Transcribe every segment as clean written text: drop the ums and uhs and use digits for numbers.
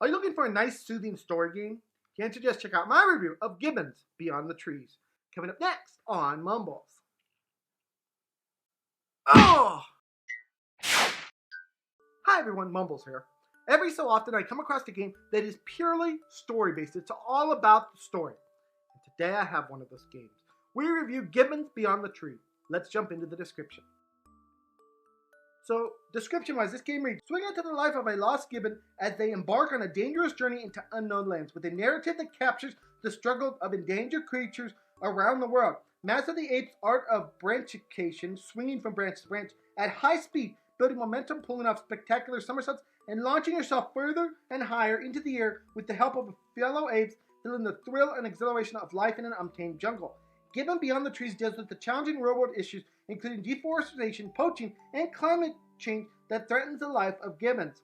Are you looking for a nice, soothing story game? Can't you just check out my review of Gibbon's Beyond the Trees? Coming up next on Mumbles. Oh! Hi everyone, Mumbles here. Every so often I come across a game that is purely story-based. It's all about the story. And today I have one of those games. We review Gibbon's Beyond the Tree. Let's jump into the description. So, description-wise, this game reads, swing into the life of a lost Gibbon as they embark on a dangerous journey into unknown lands, with a narrative that captures the struggle of endangered creatures around the world. Master the ape's art of branchification, swinging from branch to branch at high speed, building momentum, pulling off spectacular somersaults, and launching yourself further and higher into the air with the help of fellow apes, feeling the thrill and exhilaration of life in an untamed jungle. Gibbon Beyond the Trees deals with the challenging real-world issues, including deforestation, poaching, and climate change that threatens the life of gibbons.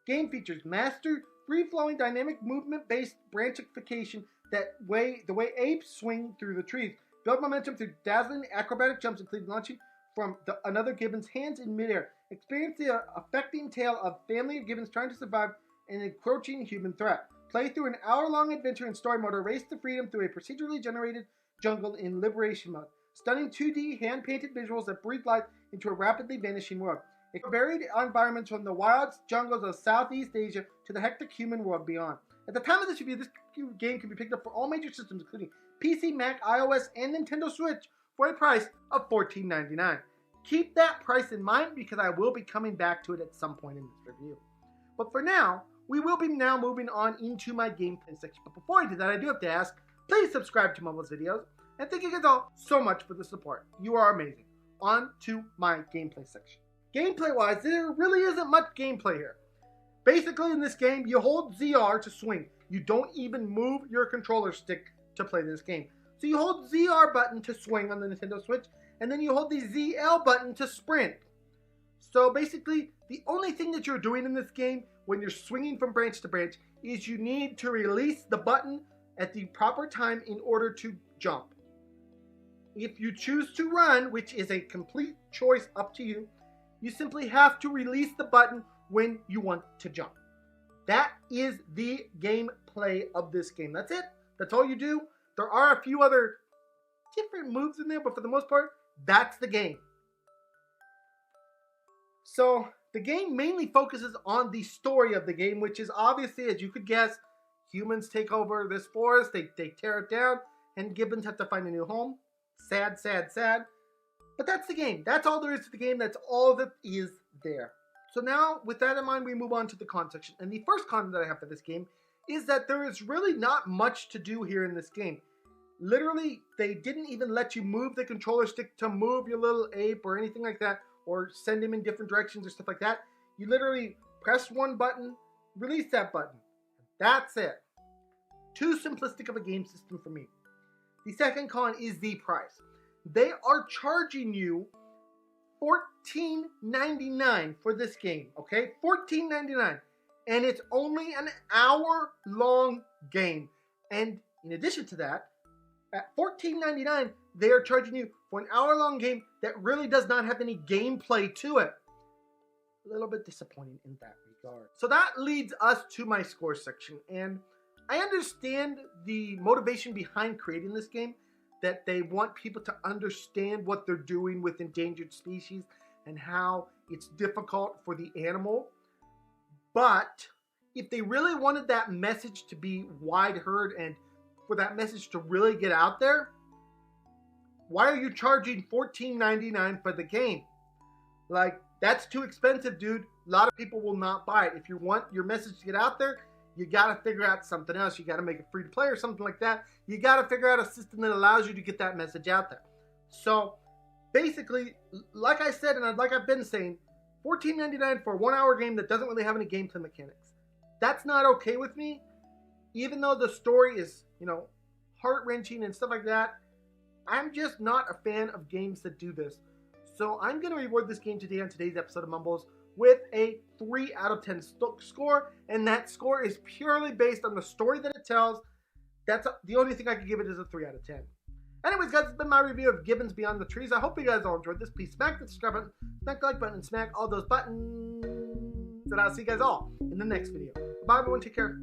Game features master free-flowing dynamic movement-based branchification the way apes swing through the trees. Build momentum through dazzling acrobatic jumps, including launching from another gibbon's hands in midair. Experience the affecting tale of family of gibbons trying to survive an encroaching human threat. Play through an hour-long adventure in story mode or race to freedom through a procedurally generated jungle in liberation mode. Stunning 2D hand-painted visuals that breathe life into a rapidly vanishing world. Varied environments from the wild jungles of Southeast Asia to the hectic human world beyond. At the time of this review, this game can be picked up for all major systems, including PC, Mac, iOS, and Nintendo Switch, for a price of $14.99. Keep that price in mind because I will be coming back to it at some point in this review. But for now, we will be now moving on into my gameplay section. But before I do that, I do have to ask, please subscribe to MumblesVideos, and thank you guys all so much for the support. You are amazing. On to my gameplay section. Gameplay-wise, there really isn't much gameplay here. Basically, in this game, you hold ZR to swing. You don't even move your controller stick to play this game. So you hold ZR button to swing on the Nintendo Switch, and then you hold the ZL button to sprint. So basically, the only thing that you're doing in this game when you're swinging from branch to branch is you need to release the button at the proper time in order to jump. If you choose to run, which is a complete choice up to you, you simply have to release the button when you want to jump. That is the gameplay of this game. That's it. That's all you do. There are a few other different moves in there, but for the most part, that's the game. So, the game mainly focuses on the story of the game, which is obviously, as you could guess, humans take over this forest, they tear it down, and gibbons have to find a new home. Sad, sad, sad. But that's the game. That's all there is to the game. That's all that is there. So now, with that in mind, we move on to the con section. And the first con that I have for this game is that there is really not much to do here in this game. Literally, they didn't even let you move the controller stick to move your little ape or anything like that, or send him in different directions or stuff like that. You literally press one button, release that button. That's it. Too simplistic of a game system for me. The second con is the price. They are charging you $14.99 for this game, okay? $14.99. And it's only an hour-long game. And in addition to that, at $14.99, they are charging you for an hour-long game that really does not have any gameplay to it. A little bit disappointing in that regard. So that leads us to my score section. And I understand the motivation behind creating this game, that they want people to understand what they're doing with endangered species and how it's difficult for the animal. But if they really wanted that message to be wide heard and for that message to really get out there, why are you charging $14.99 for the game? Like, that's too expensive, dude. A lot of people will not buy it. If you want your message to get out there, you got to figure out something else. You got to make it free to play or something like that. You got to figure out a system that allows you to get that message out there. So basically, like I said, and like I've been saying, $14.99 for a 1 hour game that doesn't really have any gameplay mechanics. That's not okay with me. Even though the story is, heart-wrenching and stuff like that, I'm just not a fan of games that do this. So I'm going to reward this game today on today's episode of Mumbles with a 3 out of 10 score, and that score is purely based on the story that it tells. That's the only thing I could give it is a 3 out of 10. Anyways, guys, it's been my review of Gibbon's Beyond the Trees. I hope you guys all enjoyed this. Please smack the subscribe button, smack the like button, and smack all those buttons. And I'll see you guys all in the next video. Bye everyone, take care.